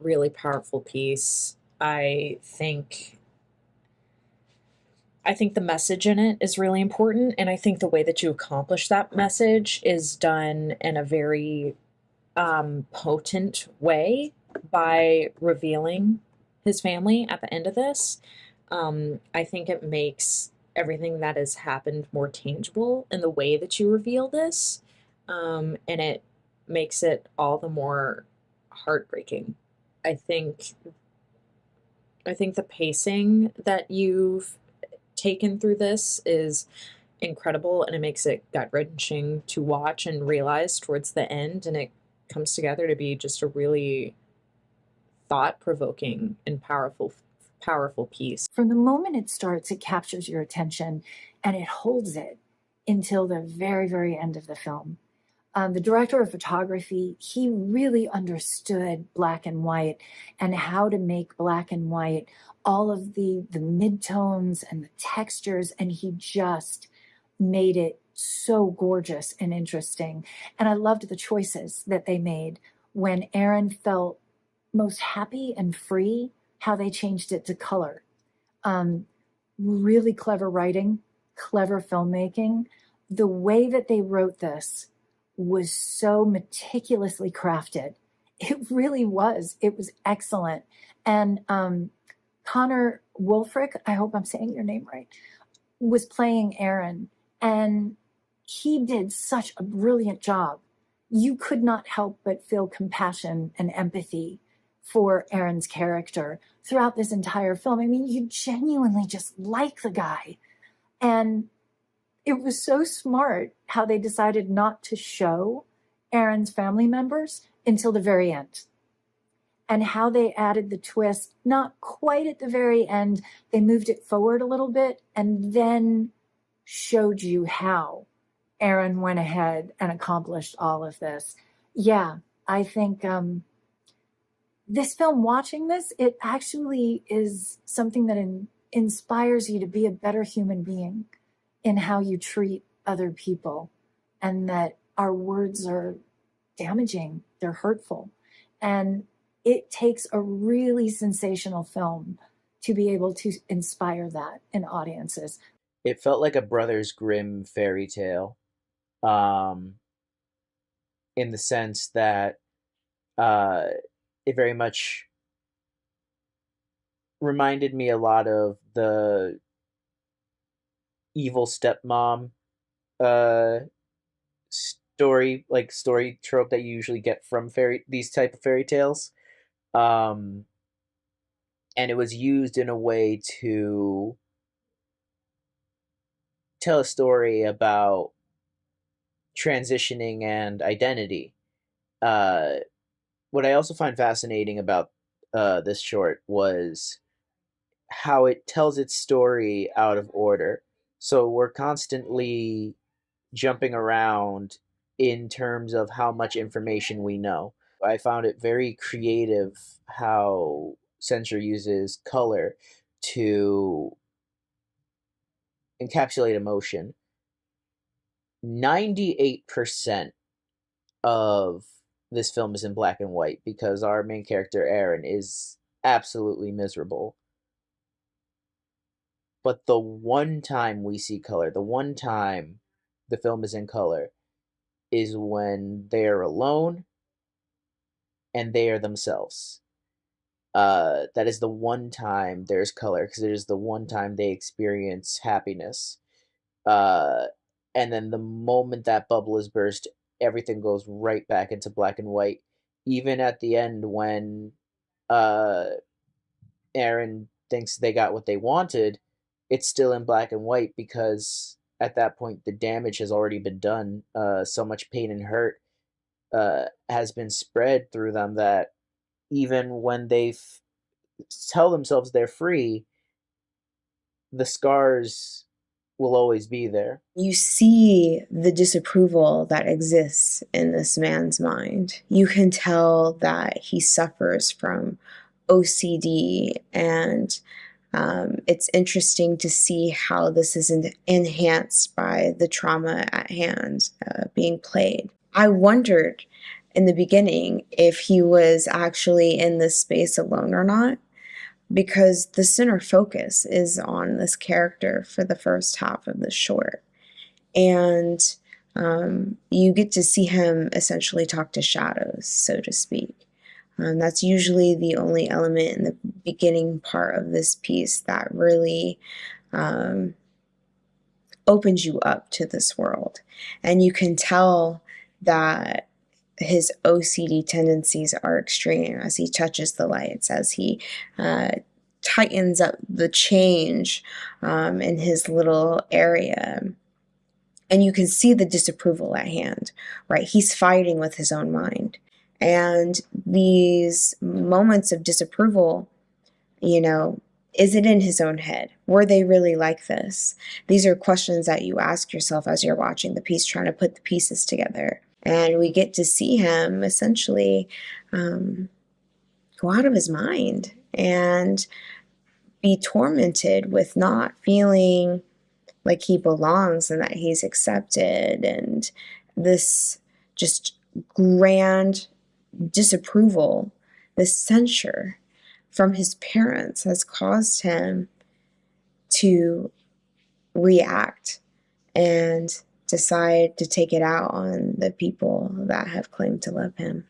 really powerful piece. I think the message in it is really important, and I think the way that you accomplish that message is done in a very potent way by revealing his family at the end of this. I think it makes everything that has happened more tangible in the way that you reveal this, and it makes it all the more heartbreaking. I think I think the pacing that you've taken through this is incredible, and it makes it gut wrenching to watch and realize towards the end, and it comes together to be just a really thought provoking and powerful piece. From the moment it starts, it captures your attention and it holds it until the very, very end of the film. The director of photography, he really understood black and white and how to make black and white, all of the midtones and the textures, and he just made it so gorgeous and interesting. And I loved the choices that they made. When Aaron felt most happy and free, how they changed it to color. Really clever writing, clever filmmaking. The way that they wrote this was so meticulously crafted. It really was. It was excellent. And Connor Wolfric, I hope I'm saying your name right, was playing Aaron. And he did such a brilliant job. You could not help but feel compassion and empathy for Aaron's character throughout this entire film. I mean, you genuinely just like the guy. And it was so smart how they decided not to show Aaron's family members until the very end. And how they added the twist, not quite at the very end, they moved it forward a little bit and then showed you how Aaron went ahead and accomplished all of this. Yeah, I think this film, watching this, it actually is something that inspires you to be a better human being in how you treat other people, and that our words are damaging, they're hurtful. And it takes a really sensational film to be able to inspire that in audiences. It felt like a Brothers Grimm fairy tale, um, in the sense that uh, it very much reminded me a lot of the evil stepmom uh, story trope that you usually get from these type of fairy tales. Um, and it was used in a way to tell a story about transitioning and identity. Uh, what I also find fascinating about this short was how it tells its story out of order. So we're constantly jumping around in terms of how much information we know. I found it very creative how Censure uses color to encapsulate emotion. 98% of this film is in black and white because our main character, Aaron, is absolutely miserable. But the one time we see color, the one time the film is in color, is when they are alone and they are themselves. That is the one time there's color because it is the one time they experience happiness. Uh, and then the moment that bubble is burst, everything goes right back into black and white. Even at the end, when uh, Aaron thinks they got what they wanted, it's still in black and white because at that point the damage has already been done. So much pain and hurt has been spread through them that even when tell themselves they're free, the scars will always be there. You see the disapproval that exists in this man's mind. You can tell that he suffers from OCD, and it's interesting to see how this is enhanced by the trauma at hand being played. I wondered in the beginning if he was actually in this space alone or not, because the center focus is on this character for the first half of the short. And you get to see him essentially talk to shadows, so to speak. That's usually the only element in the beginning part of this piece that really opens you up to this world. And you can tell that his OCD tendencies are extreme as he touches the lights, as he tightens up the change in his little area. And you can see the disapproval at hand, right? He's fighting with his own mind. And these moments of disapproval, is it in his own head? Were they really like this? These are questions that you ask yourself as you're watching the piece, trying to put the pieces together. And we get to see him essentially go out of his mind and be tormented with not feeling like he belongs and that he's accepted. And this just grand disapproval, this censure from his parents has caused him to react and decide to take it out on the people that have claimed to love him.